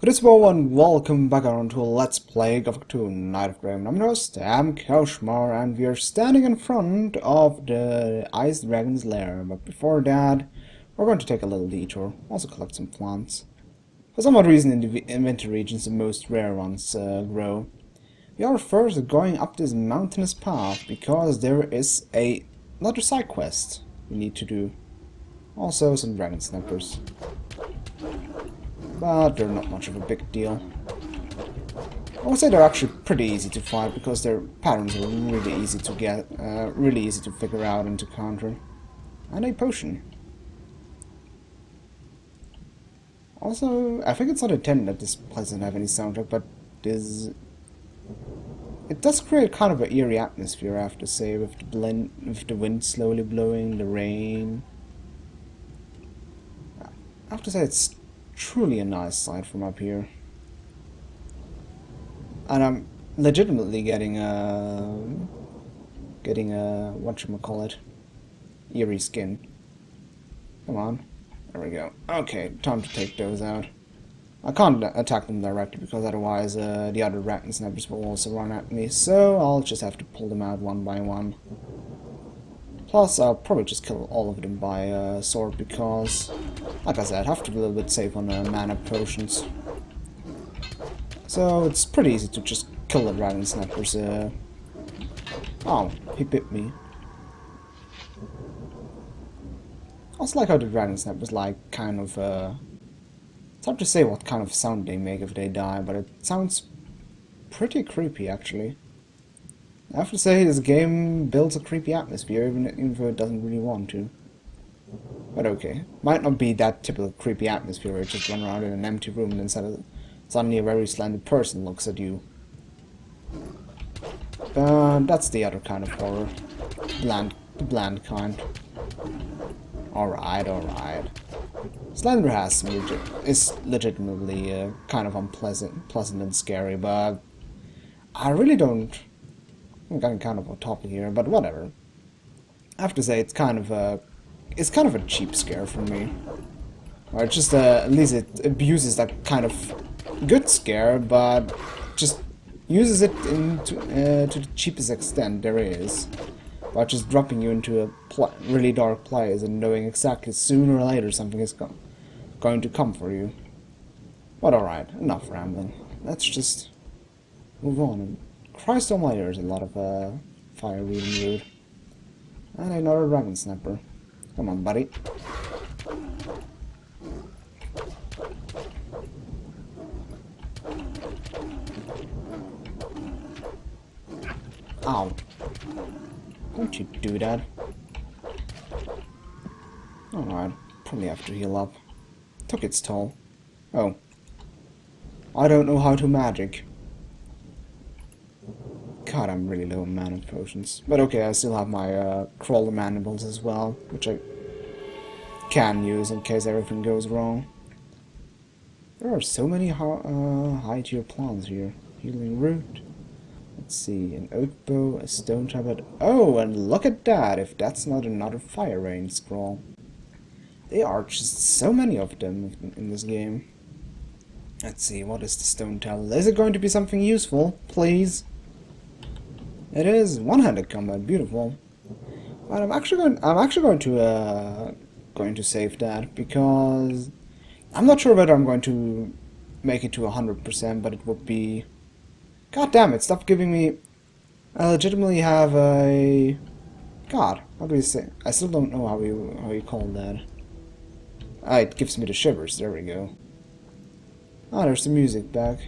Good and welcome back around to Let's Play Gothic 2 Night of Grave Mountainous. I'm Kaushmar and we are standing in front of the Ice Dragon's lair. But before that, we're going to take a little detour, also collect some plants. For some odd reason in the inventory regions the most rare ones grow. We are first going up this mountainous path because there is another side quest we need to do. Also some dragon snappers. But they're not much of a big deal. I would say they're actually pretty easy to fight because their patterns are really easy to get, really easy to figure out and to counter. And a potion. Also, I think it's not intended that this place doesn't have any soundtrack, but it does create kind of an eerie atmosphere, I have to say, with the wind slowly blowing, the rain. I have to say it's truly a nice sight from up here. And I'm legitimately getting a whatchamacallit, eerie skin. Come on. There we go. Okay, time to take those out. I can't attack them directly because otherwise the other dragon snappers will also run at me, so I'll just have to pull them out one by one. Plus, I'll probably just kill all of them by sword because, like I said, I have to be a little bit safe on mana potions. So it's pretty easy to just kill the dragon snappers. Oh, he bit me. I also like how the dragon snappers kind of. It's hard to say what kind of sound they make if they die, but it sounds pretty creepy actually. I have to say, this game builds a creepy atmosphere, even though it doesn't really want to. But okay. Might not be that typical creepy atmosphere where you just run around in an empty room and then suddenly a very slender person looks at you. But that's the other kind of horror. The bland kind. Alright. Slender is legitimately kind of pleasant and scary, but I really don't. I'm getting kind of off topic here, but whatever. I have to say it's kind of a cheap scare for me. Or just at least it abuses that kind of good scare, but just uses it to the cheapest extent there is, by just dropping you into a really dark place and knowing exactly sooner or later something is going to come for you. But alright, enough rambling. Let's just move on. Christ almighty, there's a lot of fire reading rude. And another dragon snapper. Come on, buddy. Ow. Don't you do that. Alright, probably have to heal up. Took its toll. Oh. I don't know how to magic. God, I'm really low on mana potions. But okay, I still have my crawler mandibles as well, which I can use in case everything goes wrong. There are so many high tier plants here. Healing root. Let's see, an oak bow, a stone tablet. Oh, and look at that! If that's not another fire rain scroll. There are just so many of them in this game. Let's see, what is the stone tablet? Is it going to be something useful? Please. It is one-handed combat, beautiful. But I'm actually going to save that because I'm not sure whether I'm going to make it to 100%, but it would be. God damn it! Stop giving me. I legitimately have a. God, how do you say? I still don't know how you call that. Ah, it gives me the shivers. There we go. Ah, there's the music back.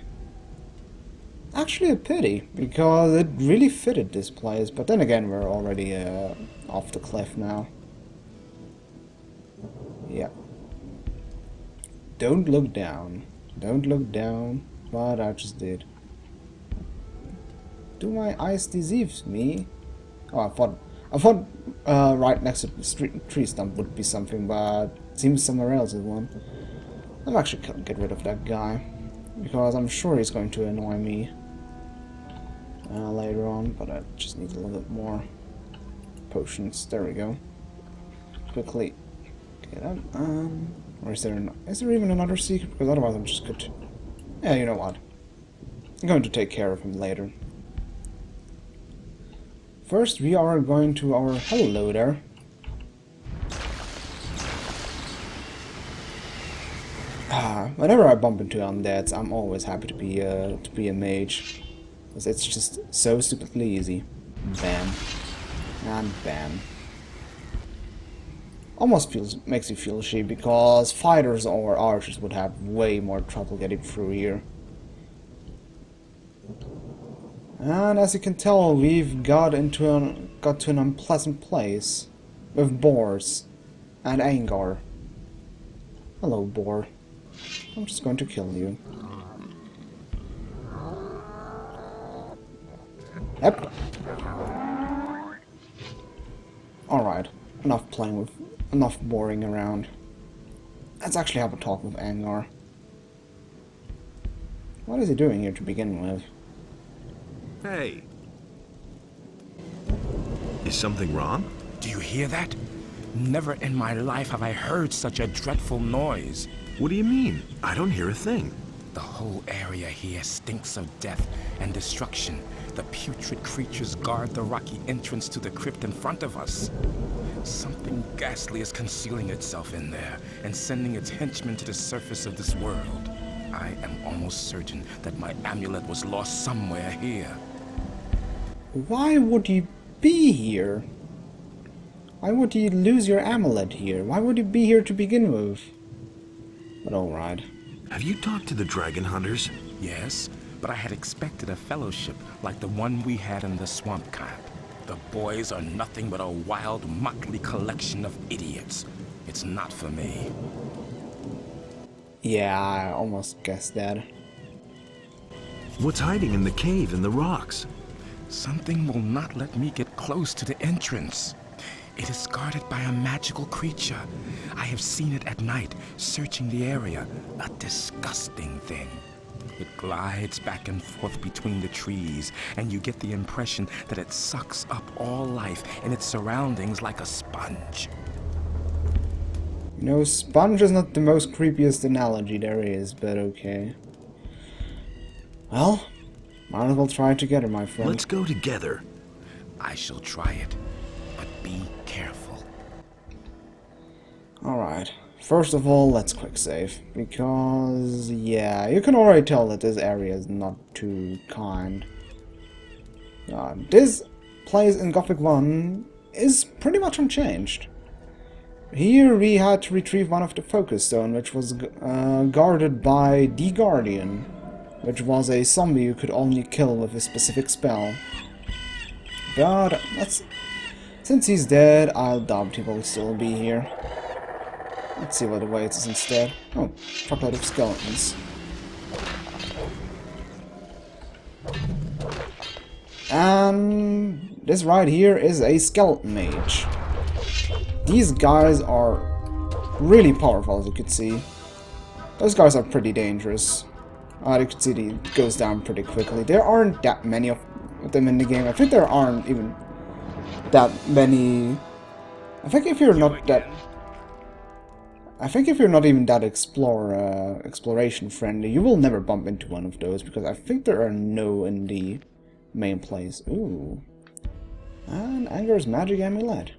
Actually a pity, because it really fitted this place, but then again we're already off the cliff now. Yeah. Don't look down. Don't look down, but I just did. Do my eyes deceive me? Oh, I thought right next to the tree stump would be something, but it seems somewhere else is one. I'm actually gonna get rid of that guy, because I'm sure he's going to annoy me. Later on, but I just need a little bit more potions. There we go. Quickly get up. Or is there even another secret? Because otherwise I'm just Yeah, you know what? I'm going to take care of him later. First, we are going to our hello there. Whenever I bump into undeads, I'm always happy to be a mage, because it's just so stupidly easy. Bam, and bam. Almost makes you feel shitty, because fighters or archers would have way more trouble getting through here. And as you can tell, we've got to an unpleasant place with boars and Angar. Hello, boar. I'm just going to kill you. Yep. Alright, enough boring around. Let's actually have a talk with Angar. What is he doing here to begin with? Hey. Is something wrong? Do you hear that? Never in my life have I heard such a dreadful noise. What do you mean? I don't hear a thing. The whole area here stinks of death and destruction. The putrid creatures guard the rocky entrance to the crypt in front of us. Something ghastly is concealing itself in there and sending its henchmen to the surface of this world. I am almost certain that my amulet was lost somewhere here. Why would you be here? Why would you lose your amulet here? Why would you be here to begin with? But alright. Have you talked to the dragon hunters? Yes, but I had expected a fellowship like the one we had in the swamp camp. The boys are nothing but a wild, motley collection of idiots. It's not for me. Yeah, I almost guessed that. What's hiding in the cave in the rocks? Something will not let me get close to the entrance. It is guarded by a magical creature. I have seen it at night, searching the area. A disgusting thing. It glides back and forth between the trees, and you get the impression that it sucks up all life in its surroundings like a sponge. You know, sponge is not the most creepiest analogy there is, but okay. Well, might as well try it together, my friend. Let's go together. I shall try it, but be careful. Alright. First of all, let's quick save, because, yeah, you can already tell that this area is not too kind. This place in Gothic 1 is pretty much unchanged. Here we had to retrieve one of the focus stone, which was guarded by the Guardian, which was a zombie you could only kill with a specific spell. But since he's dead, I'll doubt he will still be here. Let's see what awaits instead. Oh, truckload of skeletons. And this right here is a skeleton mage. These guys are really powerful, as you can see. Those guys are pretty dangerous. You can see it goes down pretty quickly. There aren't that many of them in the game. I think there aren't even that many. I think if you're not even that exploration friendly, you will never bump into one of those, because I think there are no in the main place. Ooh. And Angar's magic amulet.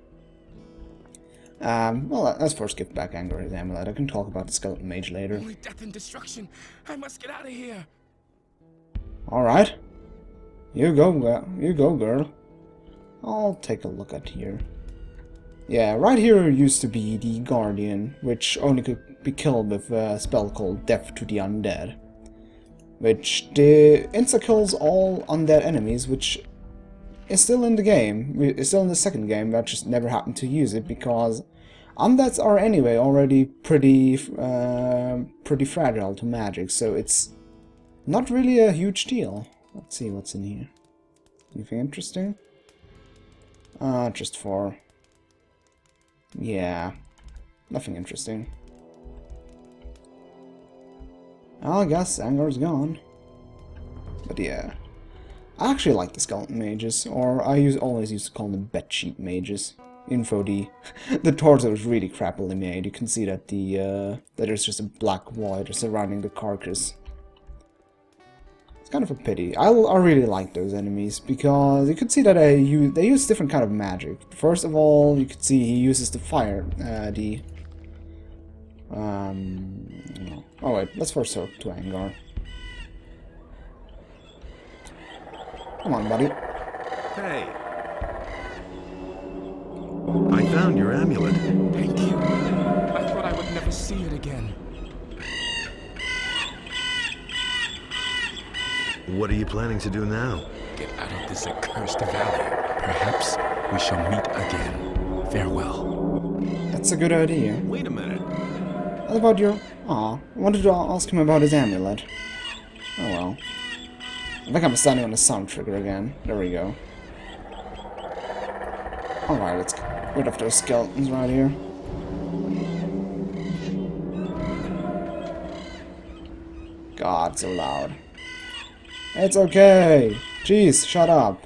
Well, let's first give back Angar's amulet. I can talk about the skeleton mage later. Only death and destruction. I must get out of here. Alright. You go, girl. I'll take a look at here. Yeah, right here used to be the Guardian, which only could be killed with a spell called Death to the Undead, which insta-kills all undead enemies, which is still in the game. It's still in the second game, but just never happened to use it, because undeads are anyway already pretty fragile to magic, so it's not really a huge deal. Let's see what's in here. Anything interesting? Just for... yeah, nothing interesting. I guess Angar's gone. But yeah, I actually like the skeleton mages, or I always used to call them bedsheet mages. Info the torso is really crappily made. You can see that that there's just a black void surrounding the carcass. kind of a pity. I really like those enemies because you could see that they use different kind of magic. First of all, you could see he uses the fire, oh wait, let's first talk to Angar. Come on, buddy. Hey. I found your amulet. Thank you. I thought I would never see it again. What are you planning to do now? Get out of this accursed valley. Perhaps we shall meet again. Farewell. That's a good idea. Wait a minute. What about your... Aw, I wanted to ask him about his amulet. Oh well. I think I'm standing on the sound trigger again. There we go. Alright, let's get rid of those skeletons right here. God, so loud. It's okay! Jeez, shut up.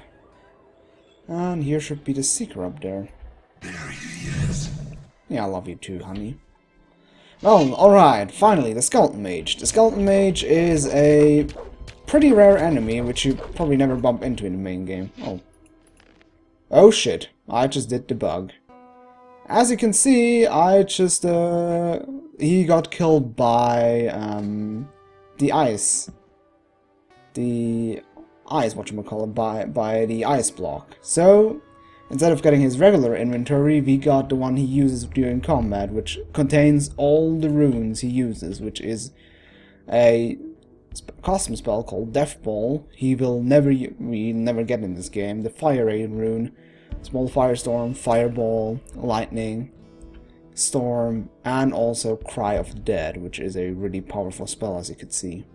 And here should be the seeker up there. There he is. Yeah, I love you too, honey. Well, alright, finally, the Skeleton Mage. The Skeleton Mage is a pretty rare enemy, which you probably never bump into in the main game. Oh. Oh shit, I just did the bug. As you can see, I just, he got killed by, the ice. The ice, whatchamacallit, by the ice block. So, instead of getting his regular inventory, we got the one he uses during combat, which contains all the runes he uses, which is a custom spell called Death Ball. We never get in this game. The Fire Rain rune, Small Firestorm, Fireball, Lightning, Storm, and also Cry of the Dead, which is a really powerful spell, as you can see.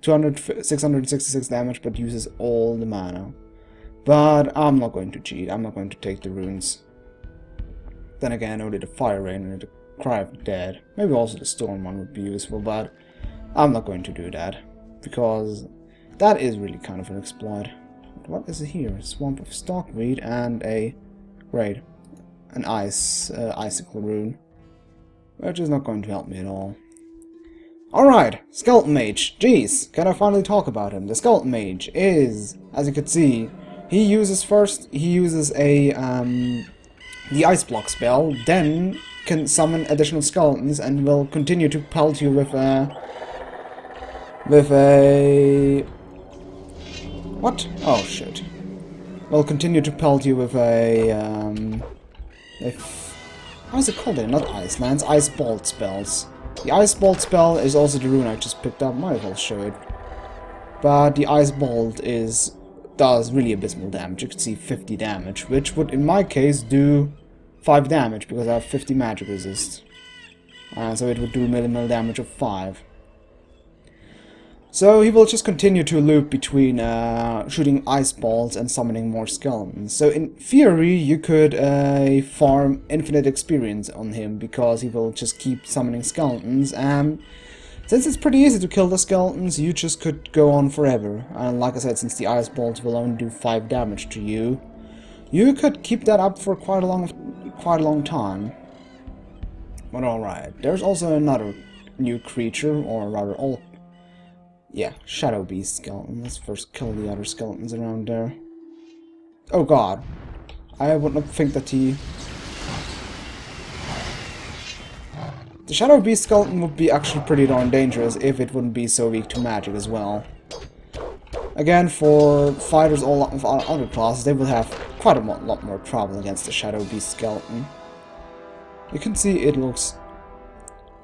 666 damage, but uses all the mana. But I'm not going to cheat. I'm not going to take the runes. Then again, only the Fire Rain and the Cry of the Dead. Maybe also the Storm one would be useful, but I'm not going to do that. Because that is really kind of an exploit. What is it here? A swamp of stockweed and a... Right. An icicle rune. Which is not going to help me at all. Alright, Skeleton Mage. Jeez, can I finally talk about him? The Skeleton Mage is, as you can see, he uses a, the Ice Block spell, then can summon additional skeletons and will continue to pelt you with a... What? Oh, shit. Will continue to pelt you with a, how is it called? They're not Ice Lands, Ice Bolt spells. The Ice Bolt spell is also the rune I just picked up, might as well show it. But the Ice Bolt does really abysmal damage. You can see 50 damage, which would in my case do 5 damage because I have 50 magic resist. So it would do minimal damage of 5. So he will just continue to loop between shooting ice balls and summoning more skeletons. So in theory you could farm infinite experience on him because he will just keep summoning skeletons, and since it's pretty easy to kill the skeletons, you just could go on forever. And like I said, since the ice balls will only do 5 damage to you, you could keep that up for quite a long time. But alright, there's also another new creature, or rather all... Yeah, Shadow Beast skeleton. Let's first kill the other skeletons around there. Oh god. I would not think that he... The Shadow Beast skeleton would be actually pretty darn dangerous if it wouldn't be so weak to magic as well. Again, for fighters all of other classes, they will have quite a lot more trouble against the Shadow Beast skeleton. You can see it looks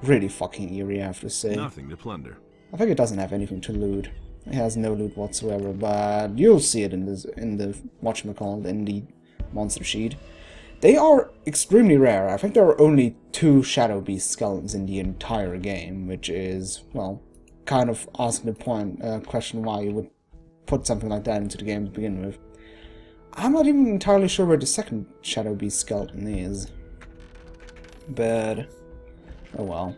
really fucking eerie, I have to say. Nothing to plunder. I think it doesn't have anything to loot. It has no loot whatsoever, but you'll see it in the whatchamacallit, in the monster sheet. They are extremely rare. I think there are only 2 Shadow Beast skeletons in the entire game, which is, well, kind of asking the question why you would put something like that into the game to begin with. I'm not even entirely sure where the second Shadow Beast skeleton is. But, oh well.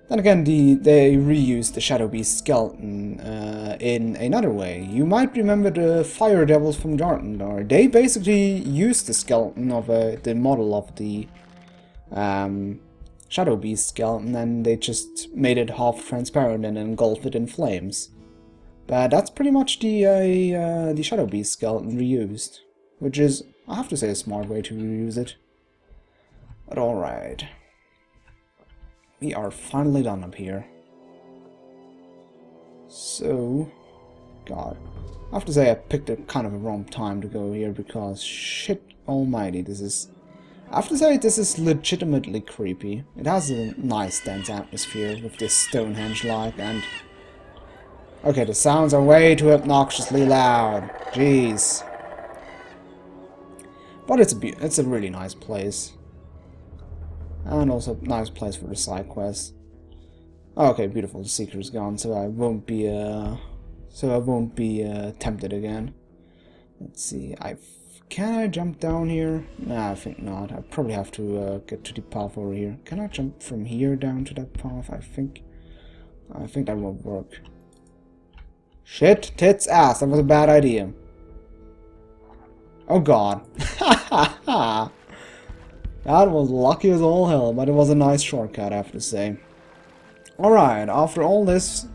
Then again, they reused the Shadow Beast skeleton in another way. You might remember the Fire Devils from Darkendar. They basically used the skeleton of the model of the Shadow Beast skeleton, and they just made it half transparent and engulfed it in flames. But that's pretty much the Shadow Beast skeleton reused, which is, I have to say, a smart way to reuse it. But alright. We are finally done up here. So, God. I have to say I picked a kind of a wrong time to go here because shit almighty, this is... I have to say this is legitimately creepy. It has a nice dense atmosphere with this Stonehenge-like and... Okay, the sounds are way too obnoxiously loud. Jeez. But it's a really nice place. And also a nice place for the side quest. Okay, beautiful. The seeker is gone, so I won't be tempted again. Let's see. Can I jump down here? Nah, I think not. I probably have to get to the path over here. Can I jump from here down to that path? I think that won't work. Shit, tits, ass. That was a bad idea. Oh god. That was lucky as all hell, but it was a nice shortcut, I have to say. Alright, after all this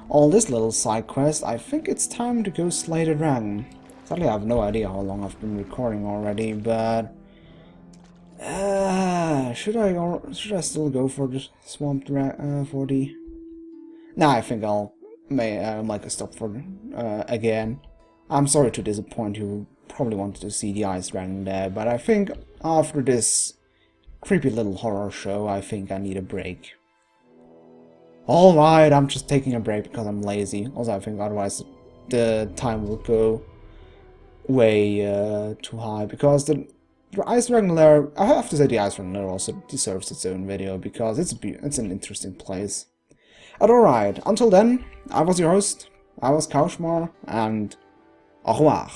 little side quest, I think it's time to go slay the dragon. Sadly, I have no idea how long I've been recording already, but... should I still go for the swamp dragon, for the... Nah, I think I'll make a stop for again. I'm sorry to disappoint you, probably wanted to see the ice dragon there, but I think after this creepy little horror show, I think I need a break. Alright, I'm just taking a break because I'm lazy. Also, I think otherwise the time will go way too high, because the ice dragon lair, I have to say the ice dragon lair also deserves its own video, because it's an interesting place. But alright, until then, I was your host, I was Kaushmar, and au revoir.